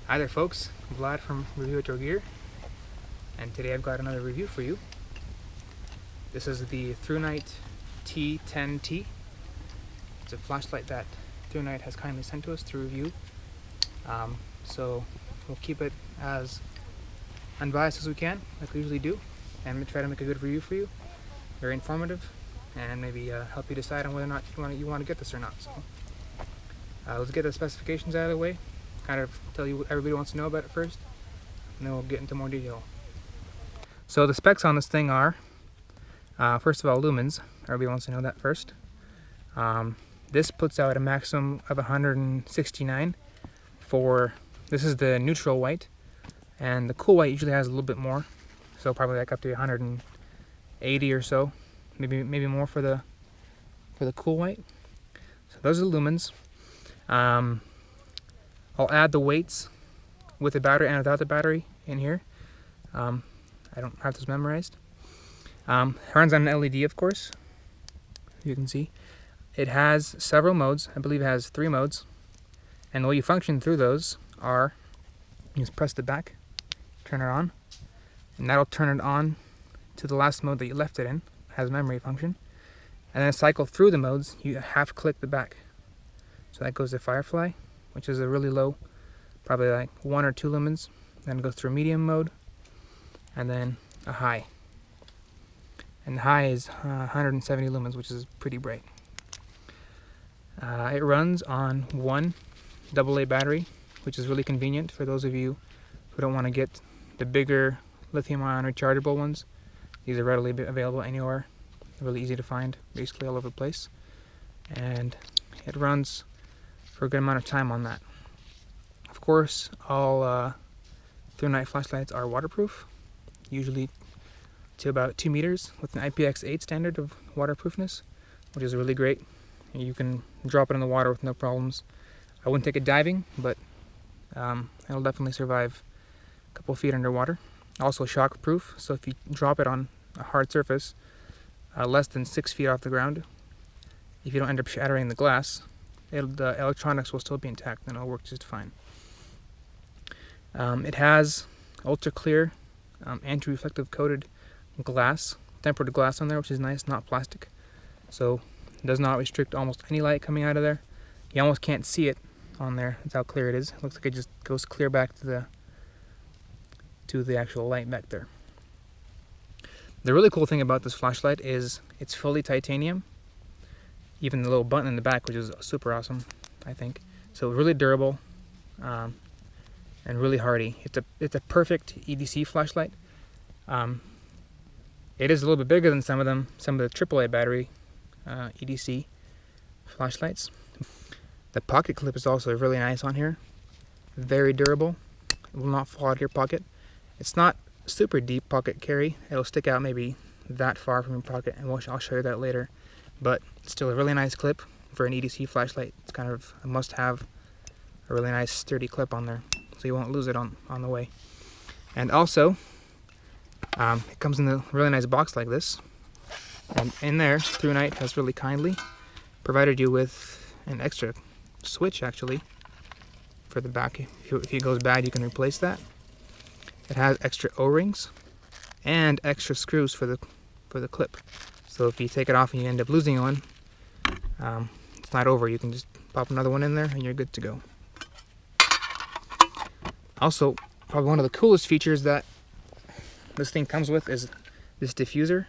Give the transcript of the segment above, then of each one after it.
Hi there folks, Vlad from Review Retro Gear, and today I've got another review for you. This is the Thrunite T10T. It's a flashlight that Thrunite has kindly sent to us to review. So we'll keep it as unbiased as we can, like we usually do, and we'll try to make a good review for you. Very informative, and maybe help you decide on whether or not you want to get this or not. So let's get the specifications out of the way. Kind of tell you what everybody wants to know about it first, and then we'll get into more detail. So the specs on this thing are, first of all, lumens. Everybody wants to know that first. This puts out a maximum of 169 for, this is the neutral white, and the cool white usually has a little bit more, so probably like up to 180 or so, maybe more for the cool white. So those are the lumens. I'll add the weights with the battery and without the battery in here. I don't have this memorized. It runs on an LED, of course. You can see. It has several modes. I believe it has 3 modes. And the way you function through those are, you just press the back, turn it on, and that'll turn it on to the last mode that you left it in. It has memory function. And then cycle through the modes, you half click the back. So that goes to Firefly, which is a really low, probably like 1 or 2 lumens. Then it goes through medium mode, and then a high. And the high is 170 lumens, which is pretty bright. It runs on one AA battery, which is really convenient for those of you who don't want to get the bigger lithium-ion rechargeable ones. These are readily available anywhere, really easy to find, basically all over the place. And it runs for a good amount of time on that. Of course, all Thrunite flashlights are waterproof, usually to about 2 meters with an IPX8 standard of waterproofness, which is really great. You can drop it in the water with no problems. I wouldn't take it diving, but it'll definitely survive a couple feet underwater. Also shockproof, so if you drop it on a hard surface less than 6 feet off the ground, if you don't end up shattering the glass, the electronics will still be intact and it'll work just fine. It has ultra clear anti-reflective coated glass, tempered glass on there, which is nice, not plastic. So it does not restrict almost any light coming out of there. You almost can't see it on there. That's how clear it is. It looks like it just goes clear back to the actual light back there. The really cool thing about this flashlight is it's fully titanium. Even the little button in the back, which is super awesome, I think. So really durable and really hardy. It's a perfect EDC flashlight. It is a little bit bigger than some of the AAA battery EDC flashlights. The pocket clip is also really nice on here. Very durable. It will not fall out of your pocket. It's not super deep pocket carry. It'll stick out maybe that far from your pocket, and I'll show you that later. But it's still a really nice clip for an EDC flashlight. It's kind of a must-have, a really nice sturdy clip on there, so you won't lose it on the way. And also, it comes in a really nice box like this. And in there, Thrunite has really kindly provided you with an extra switch, actually, for the back. If it goes bad, you can replace that. It has extra O-rings and extra screws for the clip. So if you take it off and you end up losing one, it's not over. You can just pop another one in there and you're good to go. Also, probably one of the coolest features that this thing comes with is this diffuser.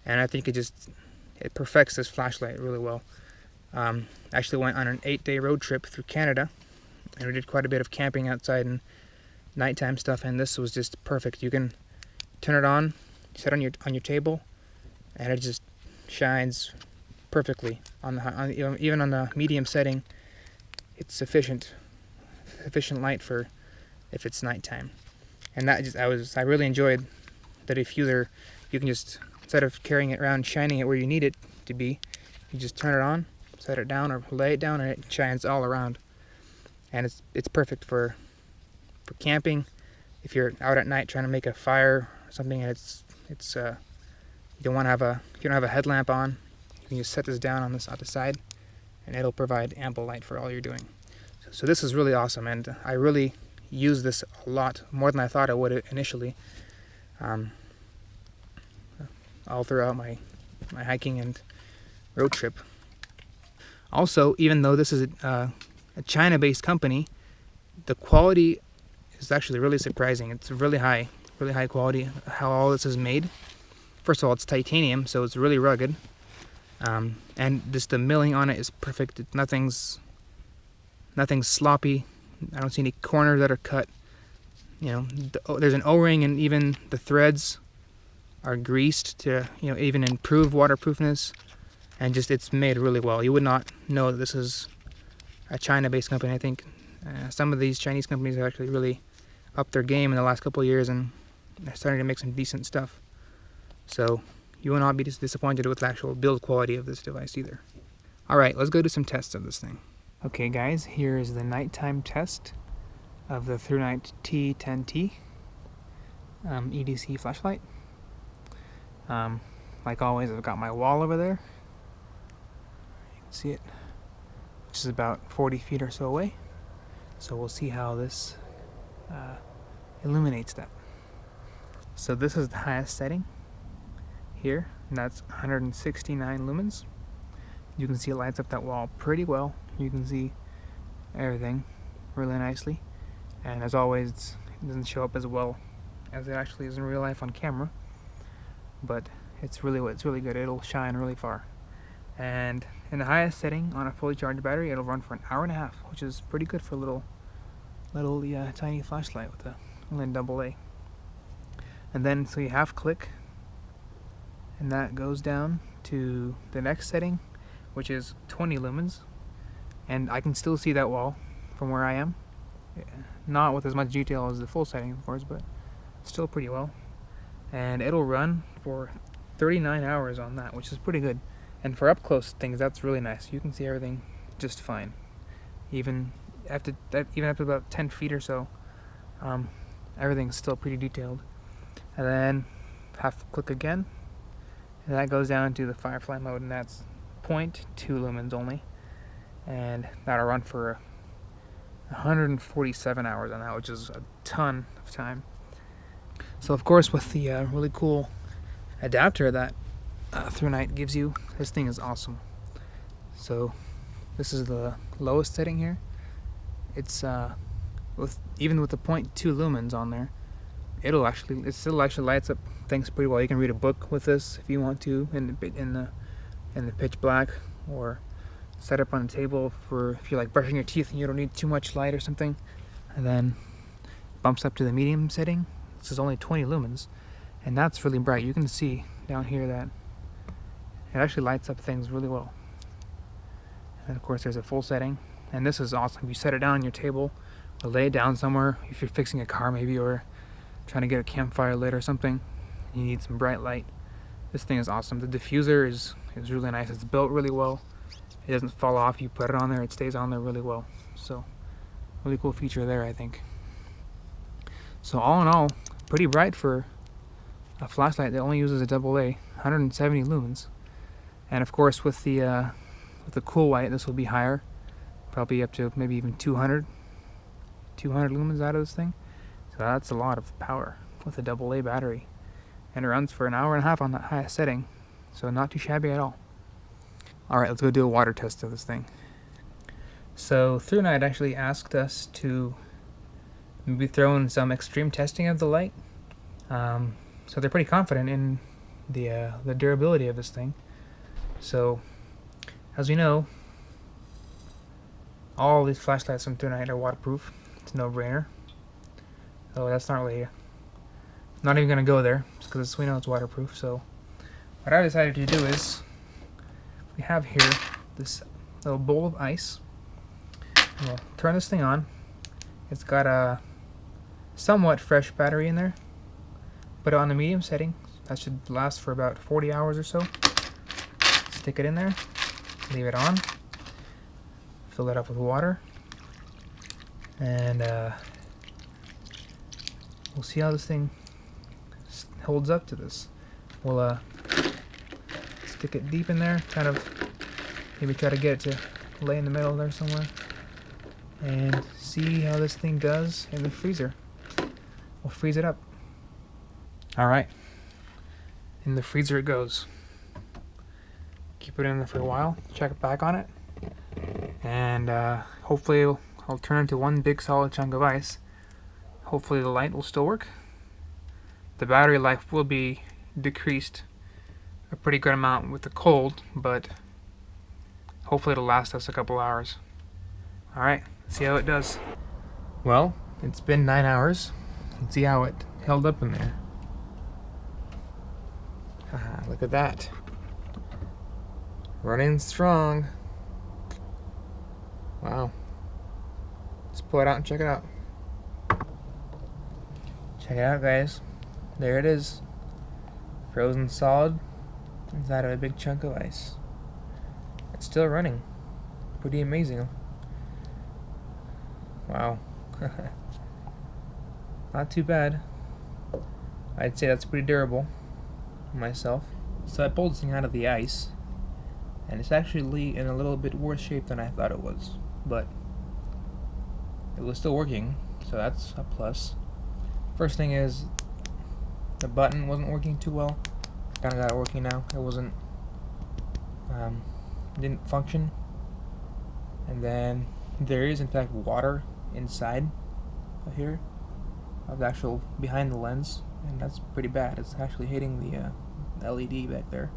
And I think it perfects this flashlight really well. Actually went on an 8-day road trip through Canada, and we did quite a bit of camping outside and nighttime stuff, and this was just perfect. You can turn it on, set it on your table, and it just shines perfectly even on the medium setting. It's sufficient light for if it's nighttime. And I really enjoyed the diffuser. You can just, instead of carrying it around, shining it where you need it to be, you just turn it on, set it down, or lay it down, and it shines all around. And it's perfect for camping. If you're out at night trying to make a fire or something, and you don't have a headlamp on, you can just set this down on the side, and it'll provide ample light for all you're doing. So this is really awesome, and I really use this a lot more than I thought I would initially, all throughout my hiking and road trip. Also, even though this is a China-based company, the quality is actually really surprising. It's really high quality how all this is made. First of all, it's titanium, so it's really rugged, and just the milling on it is perfect. Nothing's sloppy. I don't see any corners that are cut. You know, there's an O-ring, and even the threads are greased to, you know, even improve waterproofness, and just it's made really well. You would not know that this is a China-based company. I think some of these Chinese companies have actually really upped their game in the last couple of years, and they're starting to make some decent stuff. So you will not be disappointed with the actual build quality of this device either. Alright, let's go do some tests of this thing. Okay guys, here is the nighttime test of the Thrunite T10T EDC flashlight. Like always, I've got my wall over there. You can see it, which is about 40 feet or so away. So we'll see how this illuminates that. So this is the highest setting here, and that's 169 lumens. You can see it lights up that wall pretty well. You can see everything really nicely, and as always, it doesn't show up as well as it actually is in real life on camera, but it's really good. It'll shine really far. And in the highest setting on a fully charged battery, it'll run for an hour and a half, which is pretty good for a little tiny flashlight with only AA. And then so you half click, and that goes down to the next setting, which is 20 lumens, and I can still see that wall from where I am. Not with as much detail as the full setting, of course, but still pretty well. And it'll run for 39 hours on that, which is pretty good. And for up close things, that's really nice. You can see everything just fine, even after about 10 feet or so. Everything's still pretty detailed. And then half click again, and that goes down to the firefly mode, and that's 0.2 lumens only, and that'll run for 147 hours on that, which is a ton of time. So of course, with the really cool adapter that Thrunite gives you, this thing is awesome. So this is the lowest setting here. It's even with the 0.2 lumens on there, it still actually lights up things pretty well. You can read a book with this if you want to in the pitch black, or set up on a table for if you're like brushing your teeth and you don't need too much light or something. And then bumps up to the medium setting. This is only 20 lumens, and that's really bright. You can see down here that it actually lights up things really well. And of course there's a full setting, and this is awesome. You set it down on your table or lay it down somewhere if you're fixing a car maybe, or trying to get a campfire lit or something. You need some bright light. This thing is awesome. The diffuser is really nice. It's built really well. It doesn't fall off. You put it on there, it stays on there really well. So really cool feature there, I think. So all in all, pretty bright for a flashlight that only uses a AA, 170 lumens. And of course with the cool white, this will be higher, probably up to maybe even 200 lumens out of this thing. So that's a lot of power with a AA battery, and it runs for an hour and a half on that highest setting, so not too shabby at all. Alright, let's go do a water test of this thing. So Thrunite actually asked us to maybe throw in some extreme testing of the light. So they're pretty confident in the durability of this thing. So as we know, all these flashlights from Thrunite are waterproof. It's a no-brainer. So that's not even going to go there, just because we know it's waterproof. So what I decided to do is, we have here this little bowl of ice. We'll turn this thing on. It's got a somewhat fresh battery in there. Put it on the medium setting. That should last for about 40 hours or so. Stick it in there. Leave it on. Fill it up with water. And we'll see how this thing holds up to this. We'll stick it deep in there, kind of maybe try to get it to lay in the middle there somewhere. and see how this thing does in the freezer. We'll freeze it up. Alright, in the freezer it goes. Keep it in there for a while, check back on it, and hopefully I'll turn it into one big solid chunk of ice. Hopefully the light will still work. The battery life will be decreased a pretty good amount with the cold, but hopefully it'll last us a couple hours. Alright, let's see how it does. Well, it's been 9 hours. Let's see how it held up in there. Haha, look at that. Running strong. Wow. Let's pull it out and check it out. Check it out, guys. There it is. Frozen solid inside of a big chunk of ice. It's still running. Pretty amazing. Wow. Not too bad. I'd say that's pretty durable myself. So I pulled this thing out of the ice, and it's actually in a little bit worse shape than I thought it was, but it was still working, so that's a plus. First thing is, the button wasn't working too well. Kinda got it working now. It wasn't, didn't function. And then there is in fact water inside of here, of the actual behind the lens, and that's pretty bad. It's actually hitting the LED back there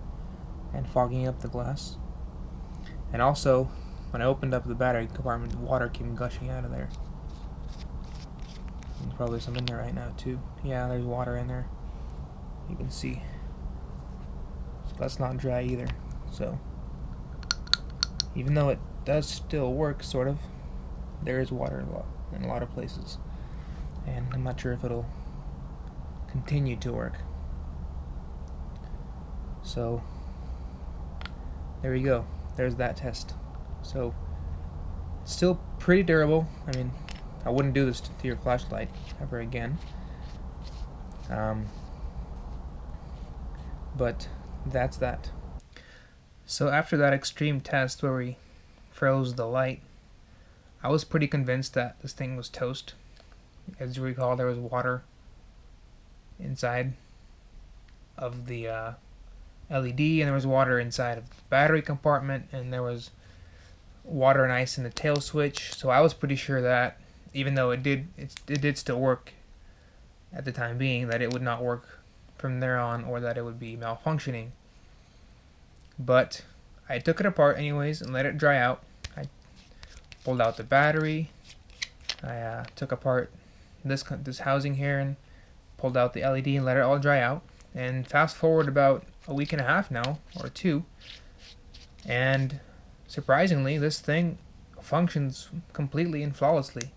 and fogging up the glass. And also, when I opened up the battery compartment, water came gushing out of there. There's probably some in there right now too. Yeah, there's water in there. You can see. So that's not dry either. So even though it does still work, sort of, there is water in a lot of places, and I'm not sure if it'll continue to work. So there you go. There's that test. So still pretty durable. I mean, I wouldn't do this to your flashlight ever again. But that's that. So after that extreme test where we froze the light, I was pretty convinced that this thing was toast. As you recall, there was water inside of the LED, and there was water inside of the battery compartment, and there was water and ice in the tail switch. So I was pretty sure that, even though it did still work at the time being, that it would not work from there on, or that it would be malfunctioning. But I took it apart anyways and let it dry out. I pulled out the battery. I took apart this housing here and pulled out the LED and let it all dry out. And fast forward about a week and a half now, or 2, and surprisingly, this thing functions completely and flawlessly.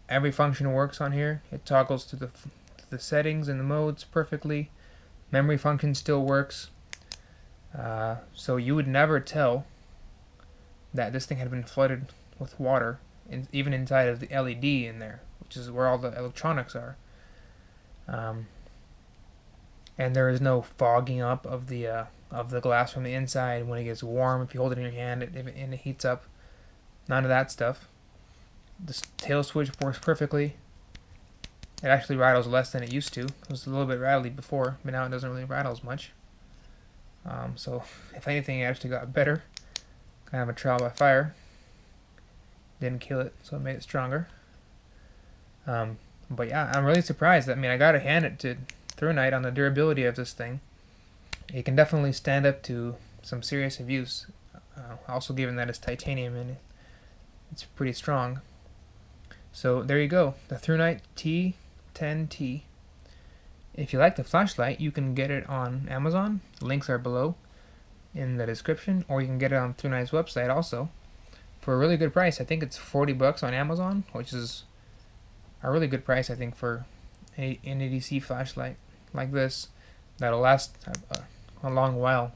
Every function works on here. It toggles to the settings and the modes perfectly. Memory function still works. So you would never tell that this thing had been flooded with water, even inside of the LED in there, which is where all the electronics are. And there is no fogging up of the glass from the inside when it gets warm. If you hold it in your hand, and it heats up. None of that stuff. The tail switch works perfectly. It actually rattles less than it used to. It was a little bit rattly before, but now it doesn't really rattle as much. So if anything, it actually got better. Kind of a trial by fire. Didn't kill it, so it made it stronger. But yeah, I'm really surprised. I mean, I gotta hand it to Thrunite on the durability of this thing. It can definitely stand up to some serious abuse. Also, given that it's titanium and it's pretty strong. So there you go, the Thrunite T10T. If you like the flashlight, you can get it on Amazon. Links are below in the description, or you can get it on Thrunite's website also for a really good price. I think it's $40 on Amazon, which is a really good price, I think, for an EDC flashlight like this that'll last a long while.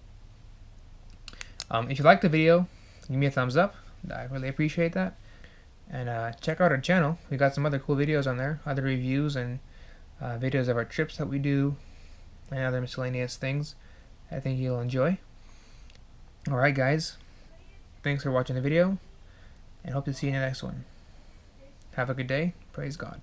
If you liked the video, give me a thumbs up. I really appreciate that. And check out our channel. We got some other cool videos on there, other reviews and videos of our trips that we do, and other miscellaneous things I think you'll enjoy. Alright guys, thanks for watching the video, and hope to see you in the next one. Have a good day. Praise God.